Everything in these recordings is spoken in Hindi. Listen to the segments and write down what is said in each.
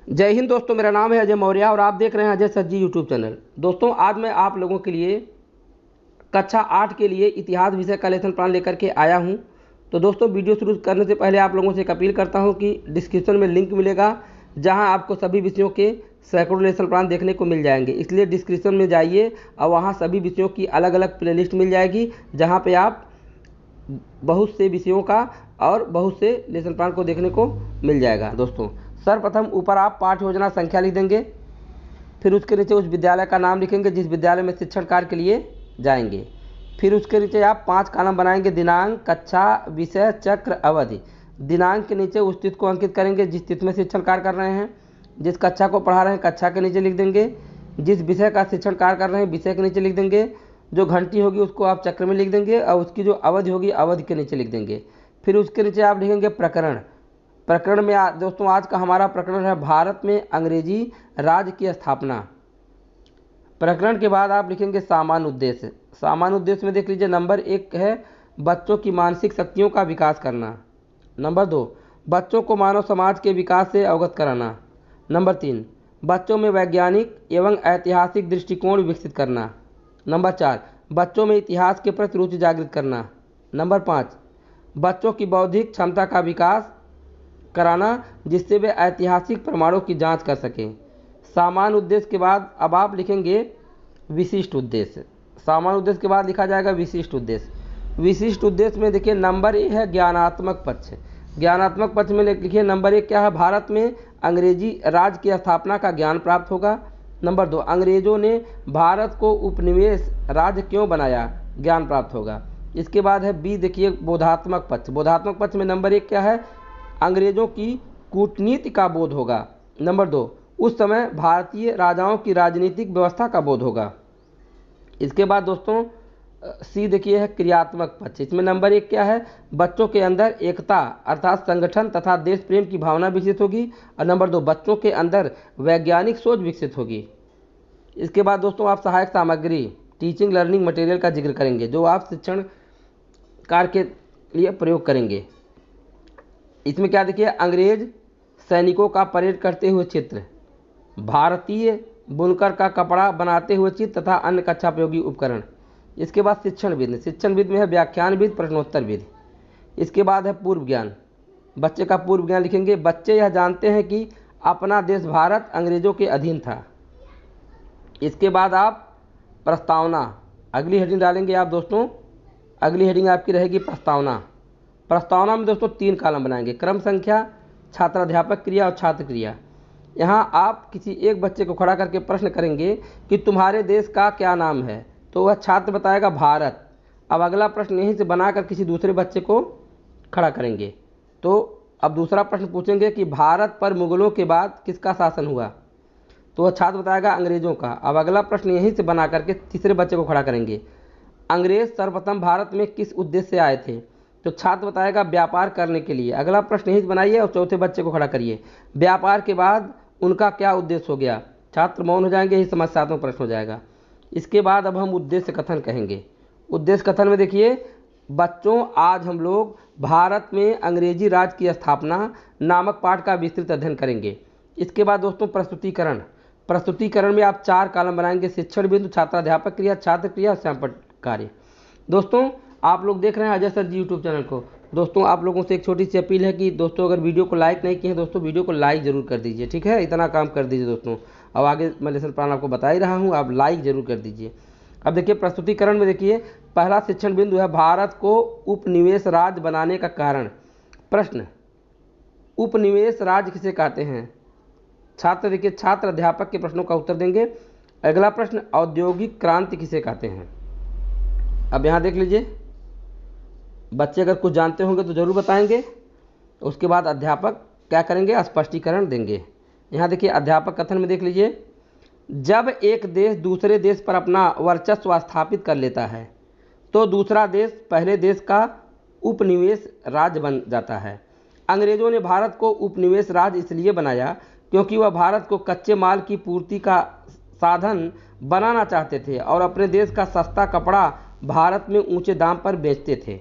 जय हिंद दोस्तों, मेरा नाम है अजय मौर्य और आप देख रहे हैं अजय सर जी यूट्यूब चैनल। दोस्तों, आज मैं आप लोगों के लिए कक्षा 8 के लिए इतिहास विषय का लेसन प्लान लेकर के आया हूं। तो दोस्तों, वीडियो शुरू करने से पहले आप लोगों से एक अपील करता हूं कि डिस्क्रिप्शन में लिंक मिलेगा जहां आपको सभी विषयों के सैकड़ों लेसन प्लान देखने को मिल जाएंगे। इसलिए डिस्क्रिप्शन में जाइए और वहाँ सभी विषयों की अलग अलग प्लेलिस्ट मिल जाएगी जहाँ पर आप बहुत से विषयों का और बहुत से लेसन प्लान को देखने को मिल जाएगा। दोस्तों, सर्वप्रथम ऊपर आप पाठ्य योजना संख्या लिख देंगे, फिर उसके नीचे उस विद्यालय का नाम लिखेंगे जिस विद्यालय में शिक्षण कार्य के लिए जाएंगे। फिर उसके नीचे आप 5 कॉलम बनाएंगे, दिनांक, कक्षा, विषय, चक्र, अवधि। दिनांक के नीचे उस तिथि को अंकित करेंगे जिस तिथि में शिक्षण कार्य कर रहे हैं। जिस कक्षा को पढ़ा रहे हैं कक्षा के नीचे लिख देंगे। जिस विषय का शिक्षण कार्य कर रहे हैं विषय के नीचे लिख देंगे। जो घंटी होगी उसको आप चक्र में लिख देंगे और उसकी जो अवधि होगी अवधि के नीचे लिख देंगे। फिर उसके नीचे आप लिखेंगे प्रकरण। प्रकरण में दोस्तों आज का हमारा प्रकरण है भारत में अंग्रेजी राज की स्थापना। प्रकरण के बाद आप लिखेंगे सामान्य उद्देश्य। सामान्य उद्देश्य में देख लीजिए, नंबर 1 है बच्चों की मानसिक शक्तियों का विकास करना। नंबर 2, बच्चों को मानव समाज के विकास से अवगत कराना। नंबर 3, बच्चों में वैज्ञानिक एवं ऐतिहासिक दृष्टिकोण विकसित करना। नंबर 4, बच्चों में इतिहास के प्रति रुचि जागृत करना। नंबर 5, बच्चों की बौद्धिक क्षमता का विकास कराना जिससे वे ऐतिहासिक प्रमाणों की जांच कर सकें। सामान्य उद्देश्य के बाद अब आप लिखेंगे विशिष्ट उद्देश्य। सामान्य उद्देश्य के बाद लिखा जाएगा विशिष्ट उद्देश्य। विशिष्ट उद्देश्य में देखिए नंबर 1 है ज्ञानात्मक पक्ष। ज्ञानात्मक पक्ष में लिखिए नंबर 1 क्या है, भारत में अंग्रेजी राज की स्थापना का ज्ञान प्राप्त होगा। नंबर 2, अंग्रेजों ने भारत को उपनिवेश राज्य क्यों बनाया, ज्ञान प्राप्त होगा। इसके बाद है बी, देखिए बोधात्मक पक्ष। बोधात्मक पक्ष में नंबर 1 क्या है, अंग्रेजों की कूटनीति का बोध होगा। नंबर 2, उस समय भारतीय राजाओं की राजनीतिक व्यवस्था का बोध होगा। इसके बाद दोस्तों सी देखिए है क्रियात्मक पक्ष। इसमें नंबर 1 क्या है, बच्चों के अंदर एकता अर्थात संगठन तथा देश प्रेम की भावना विकसित होगी। और नंबर 2, बच्चों के अंदर वैज्ञानिक सोच विकसित होगी। इसके बाद दोस्तों आप सहायक सामग्री टीचिंग लर्निंग मटेरियल का जिक्र करेंगे जो आप शिक्षण कार्य के लिए प्रयोग करेंगे। इसमें क्या देखिए, अंग्रेज सैनिकों का परेड करते हुए चित्र, भारतीय बुनकर का कपड़ा बनाते हुए चित्र तथा अन्य कक्षा उपयोगी उपकरण। इसके बाद शिक्षण विद। शिक्षण विद में है व्याख्यान विद, प्रश्नोत्तर विद। इसके बाद है पूर्व ज्ञान। बच्चे का पूर्व ज्ञान लिखेंगे, बच्चे यह जानते हैं कि अपना देश भारत अंग्रेजों के अधीन था। इसके बाद आप प्रस्तावना, अगली हेडिंग डालेंगे आप दोस्तों। अगली हेडिंग आपकी रहेगी प्रस्तावना। प्रस्तावना में दोस्तों 3 कॉलम बनाएंगे, क्रम संख्या, छात्राध्यापक क्रिया और छात्र क्रिया। यहाँ आप किसी एक बच्चे को खड़ा करके प्रश्न करेंगे कि तुम्हारे देश का क्या नाम है, तो वह छात्र बताएगा भारत। अब अगला प्रश्न यहीं से बनाकर किसी दूसरे बच्चे को खड़ा करेंगे, तो अब दूसरा प्रश्न पूछेंगे कि भारत पर मुगलों के बाद किसका शासन हुआ, तो वह छात्र बताएगा अंग्रेजों का। अब अगला प्रश्न यहीं से बना करके तीसरे बच्चे को खड़ा करेंगे, अंग्रेज सर्वप्रथम भारत में किस उद्देश्य से आए थे, तो छात्र बताएगा व्यापार करने के लिए। अगला प्रश्न यहीं बनाइए और चौथे बच्चे को खड़ा करिए, व्यापार के बाद उनका क्या उद्देश्य हो गया। छात्र मौन हो जाएंगे, यही समस्यात्मक प्रश्न हो जाएगा। इसके बाद अब हम उद्देश्य कथन कहेंगे। उद्देश्य कथन में देखिए, बच्चों आज हम लोग भारत में अंग्रेजी राज की स्थापना नामक पाठ का विस्तृत अध्ययन करेंगे। इसके बाद दोस्तों प्रस्तुतिकरण। प्रस्तुतिकरण में आप 4 कॉलम बनाएंगे, शिक्षण बिंदु, छात्राध्यापक क्रिया, छात्र क्रिया और सैंपल कार्य। दोस्तों आप लोग देख रहे हैं अजय सर जी यूट्यूब चैनल को। दोस्तों आप लोगों से एक छोटी सी अपील है कि दोस्तों अगर वीडियो को लाइक नहीं किए हैं दोस्तों वीडियो को लाइक जरूर कर दीजिए, ठीक है, इतना काम कर दीजिए दोस्तों। अब आगे मैं लेसन प्लान आपको बता ही रहा हूँ, आप लाइक जरूर कर दीजिए। अब देखिए प्रस्तुतिकरण में देखिए पहला शिक्षण बिंदु है भारत को उपनिवेश राज्य बनाने का कारण। प्रश्न, उपनिवेश राज्य किसे कहते हैं। छात्र देखिए छात्र अध्यापक के प्रश्नों का उत्तर देंगे। अगला प्रश्न, औद्योगिक क्रांति किसे कहते हैं। अब यहाँ देख लीजिए, बच्चे अगर कुछ जानते होंगे तो जरूर बताएंगे। उसके बाद अध्यापक क्या करेंगे, स्पष्टीकरण देंगे। यहाँ देखिए अध्यापक कथन में देख लीजिए, जब एक देश दूसरे देश पर अपना वर्चस्व स्थापित कर लेता है तो दूसरा देश पहले देश का उपनिवेश राज्य बन जाता है। अंग्रेजों ने भारत को उपनिवेश राज्य इसलिए बनाया क्योंकि वह भारत को कच्चे माल की पूर्ति का साधन बनाना चाहते थे और अपने देश का सस्ता कपड़ा भारत में ऊंचे दाम पर बेचते थे।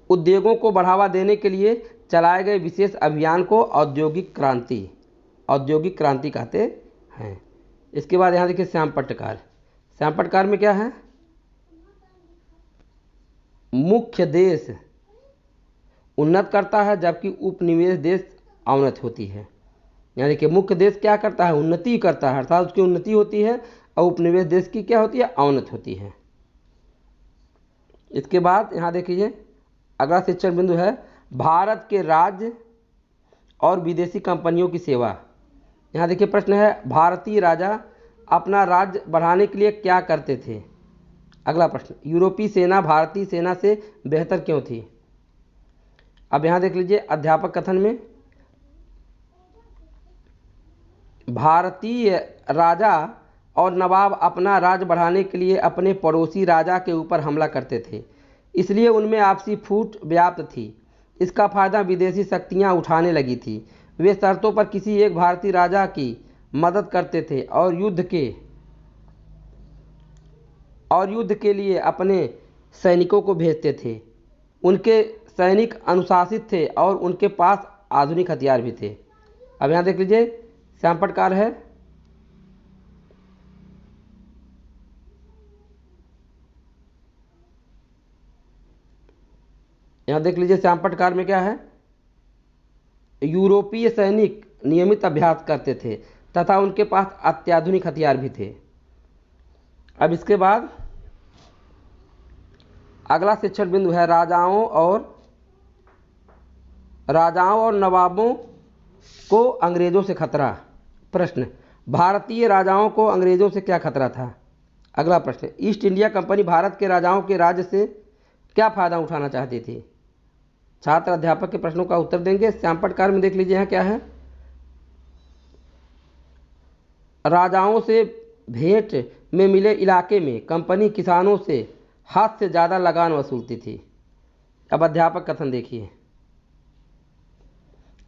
उद्योगों को बढ़ावा देने के लिए चलाए गए विशेष अभियान को औद्योगिक क्रांति कहते हैं। इसके बाद यहाँ देखिए श्याम पट्टकार। श्याम पट्टकार में क्या है, मुख्य देश उन्नत करता है जबकि उपनिवेश देश अवनत होती है। यानी कि मुख्य देश क्या करता है, उन्नति करता है, अर्थात उसकी उन्नति होती है, और उपनिवेश देश की क्या होती है, अवनत होती है। इसके बाद यहाँ देखिए अगला शिक्षण बिंदु है भारत के राज्य और विदेशी कंपनियों की सेवा। यहाँ देखिए प्रश्न है भारतीय राजा अपना राज्य बढ़ाने के लिए क्या करते थे। अगला प्रश्न, यूरोपीय सेना भारतीय सेना से बेहतर क्यों थी। अब यहाँ देख लीजिए अध्यापक कथन में, भारतीय राजा और नवाब अपना राज्य बढ़ाने के लिए अपने पड़ोसी राजा के ऊपर हमला करते थे, इसलिए उनमें आपसी फूट व्याप्त थी। इसका फायदा विदेशी शक्तियां उठाने लगी थी। वे शर्तों पर किसी एक भारतीय राजा की मदद करते थे और युद्ध के लिए अपने सैनिकों को भेजते थे। उनके सैनिक अनुशासित थे और उनके पास आधुनिक हथियार भी थे। अब यहाँ देख लीजिए श्याम पट्टकार है, यहाँ देख लीजिए श्याम पट्टकार में क्या है, यूरोपीय सैनिक नियमित अभ्यास करते थे तथा उनके पास अत्याधुनिक हथियार भी थे। अब इसके बाद अगला शिक्षण बिंदु है राजाओं और नवाबों को अंग्रेजों से खतरा। प्रश्न, भारतीय राजाओं को अंग्रेजों से क्या खतरा था। अगला प्रश्न, ईस्ट इंडिया कंपनी भारत के राजाओं के राज्य से क्या फायदा उठाना चाहती थी। छात्र अध्यापक के प्रश्नों का उत्तर देंगे। श्याम पट्टकार में देख लीजिए यहाँ क्या है, राजाओं से भेंट में मिले इलाके में कंपनी किसानों से हाथ से ज़्यादा लगान वसूलती थी। अब अध्यापक कथन देखिए,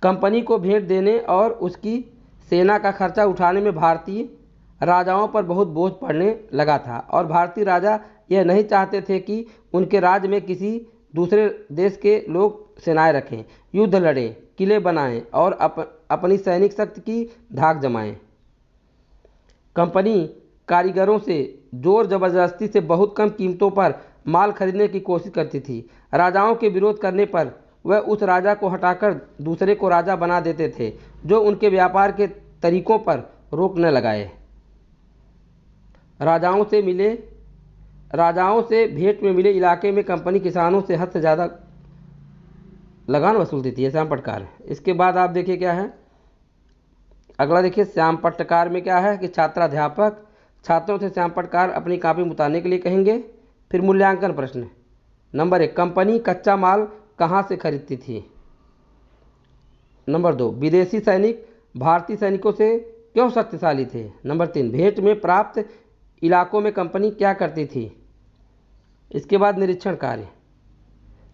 कंपनी को भेंट देने और उसकी सेना का खर्चा उठाने में भारतीय राजाओं पर बहुत बोझ पड़ने लगा था और भारतीय राजा यह नहीं चाहते थे कि उनके राज्य में किसी दूसरे देश के लोग सेनाएं रखें, युद्ध लड़ें, किले बनाएं और अपनी सैनिक शक्ति की धाक जमाएं। कंपनी कारीगरों से जोर जबरदस्ती से बहुत कम कीमतों पर माल खरीदने की कोशिश करती थी। राजाओं के विरोध करने पर वह उस राजा को हटाकर दूसरे को राजा बना देते थे जो उनके व्यापार के तरीकों पर रोक न लगाए। राजाओं से भेंट में मिले इलाके में कंपनी किसानों से हद से ज़्यादा लगान वसूलती थी। श्याम पट्टकार। इसके बाद आप देखिए क्या है, अगला देखिए श्याम पट्टकार में क्या है कि छात्राध्यापक छात्रों से श्याम पट्टकार अपनी कॉपी में उतारने के लिए कहेंगे। फिर मूल्यांकन प्रश्न, नंबर 1, कंपनी कच्चा माल कहाँ से खरीदती थी। नंबर 2, विदेशी सैनिक भारतीय सैनिकों से क्यों शक्तिशाली थे। नंबर 3, भेंट में प्राप्त इलाकों में कंपनी क्या करती थी। इसके बाद निरीक्षण कार्य,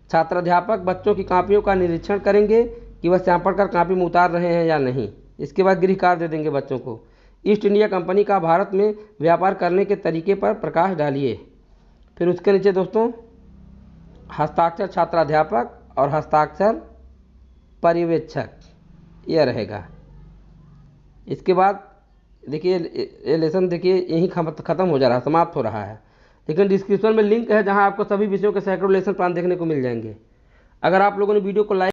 छात्राध्यापक बच्चों की कॉपियों का निरीक्षण करेंगे कि वह श्याम पट्टकार कॉपी में उतार रहे हैं या नहीं। इसके बाद गृह कार्य दे देंगे बच्चों को। ईस्ट इंडिया कंपनी का भारत में व्यापार करने के तरीके पर प्रकाश डालिए। फिर उसके नीचे दोस्तों हस्ताक्षर छात्राध्यापक और हस्ताक्षर पर्यवेक्षक यह रहेगा। इसके बाद देखिए ये लेसन देखिए यहीं ख़त्म हो जा रहा है, समाप्त हो रहा है। लेकिन डिस्क्रिप्शन में लिंक है जहां आपको सभी विषयों के सैकड़ों लेसन प्लान देखने को मिल जाएंगे। अगर आप लोगों ने वीडियो को लाइक